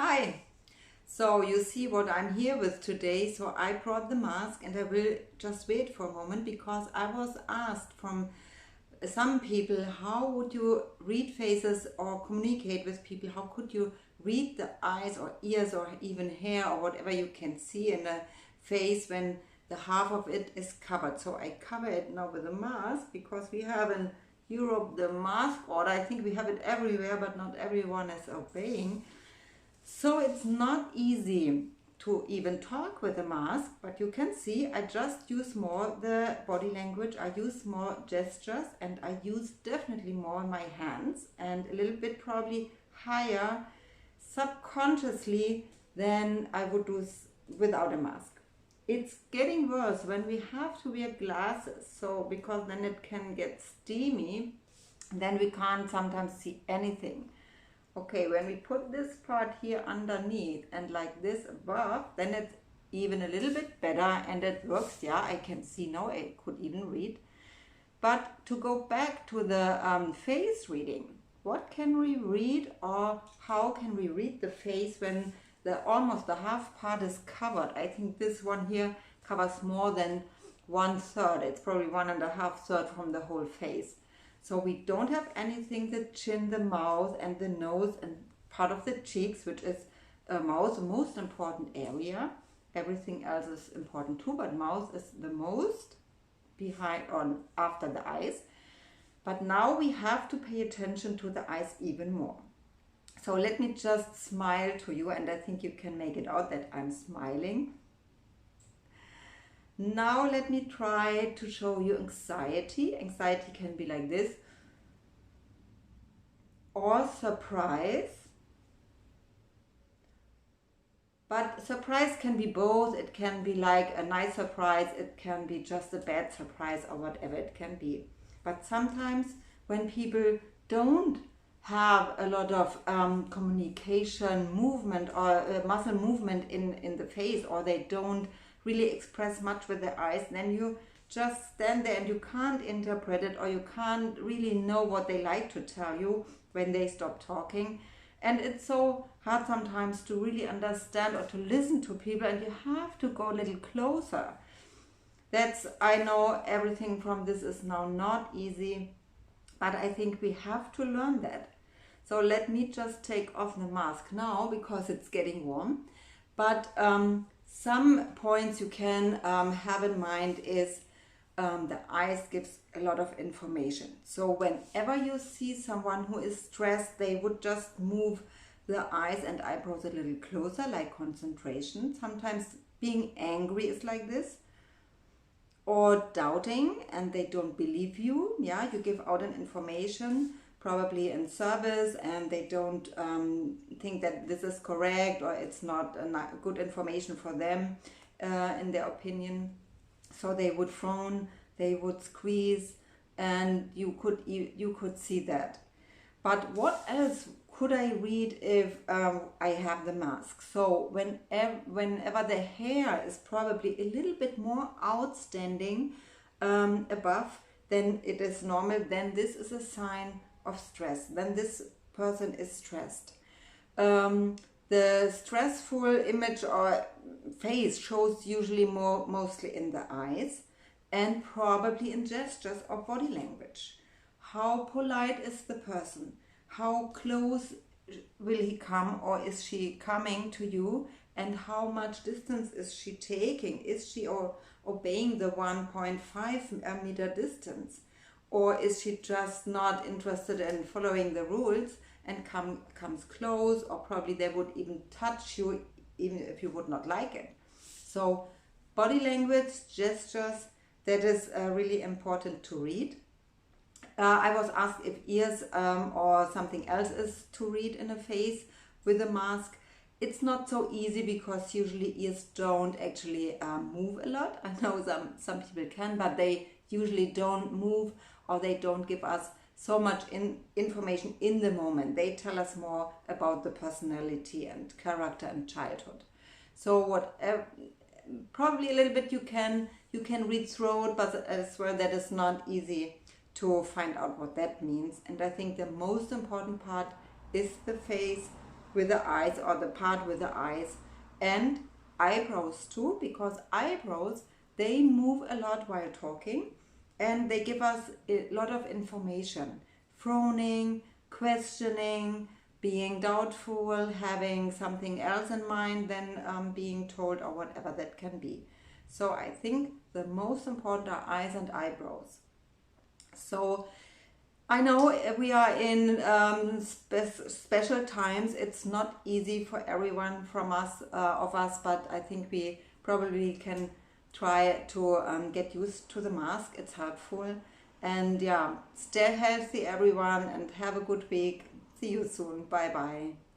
Hi! So you see what I'm here with today. So I brought the mask and I will just wait for a moment because I was asked from some people, how would you read faces or communicate with people? How could you read the eyes or ears or even hair or whatever you can see in a face when the half of it is covered? So I cover it now with a mask because we have in Europe the mask order. I think we have it everywhere, but not everyone is obeying. So it's not easy to even talk with a mask, but you can see I just use more the body language, I use more gestures, and I use definitely more my hands and a little bit probably higher subconsciously than I would do without a mask. It's getting worse when we have to wear glasses, so because then it can get steamy, then we can't sometimes see anything. Okay, when we put this part here underneath and like this above, then it's even a little bit better and it works. Yeah, I can see now, I could even read. But to go back to the face reading, what can we read or how can we read the face when almost the half part is covered? I think this one here covers more than 1/3. It's probably 1.5 thirds from the whole face. So we don't have anything, the chin, the mouth and the nose and part of the cheeks, which is mouth, the most important area. Everything else is important too, but mouth is the most behind or after the eyes. But now we have to pay attention to the eyes even more. So let me just smile to you, and I think you can make it out that I'm smiling. Now let me try to show you anxiety. Anxiety can be like this, or surprise. But surprise can be both. It can be like a nice surprise, it can be just a bad surprise or whatever it can be. But sometimes when people don't have a lot of communication movement or muscle movement in the face, or they don't really express much with their eyes, then you just stand there and you can't interpret it, or you can't really know what they like to tell you when they stop talking. And it's so hard sometimes to really understand or to listen to people, and you have to go a little closer. I know everything from this is now not easy, but I think we have to learn that. So let me just take off the mask now because it's getting warm. But some points you can have in mind is the eyes gives a lot of information. So whenever you see someone who is stressed, they would just move the eyes and eyebrows a little closer, like concentration. Sometimes being angry is like this, or doubting and they don't believe you. Yeah, you give out an information probably in service and they don't think that this is correct, or it's not a good information for them in their opinion. So they would frown, they would squeeze, and you could see that. But what else could I read if I have the mask? So whenever the hair is probably a little bit more outstanding above than it is normal, then this is a sign of stress. Then this person is stressed. The stressful image or face shows usually mostly in the eyes and probably in gestures or body language. How polite is the person? How close will he come or is she coming to you? And how much distance is she taking? Is she obeying the 1.5 meter distance? Or is she just not interested in following the rules and comes close, or probably they would even touch you even if you would not like it. So body language, gestures, that is really important to read. I was asked if ears or something else is to read in a face with a mask. It's not so easy because usually ears don't actually move a lot. I know some people can, but they usually don't move, or they don't give us so much information in the moment. They tell us more about the personality and character and childhood. So whatever, probably a little bit you can read through it, but as well that is not easy to find out what that means. And I think the most important part is the face with the eyes, or the part with the eyes, and eyebrows too, because eyebrows, they move a lot while talking, and they give us a lot of information. Frowning, questioning, being doubtful, having something else in mind than being told, or whatever that can be. So I think the most important are eyes and eyebrows. So I know we are in special times. It's not easy for everyone of us, but I think we probably can try to get used to the mask. It's helpful. And yeah, stay healthy, everyone, and have a good week. See you soon. Bye bye.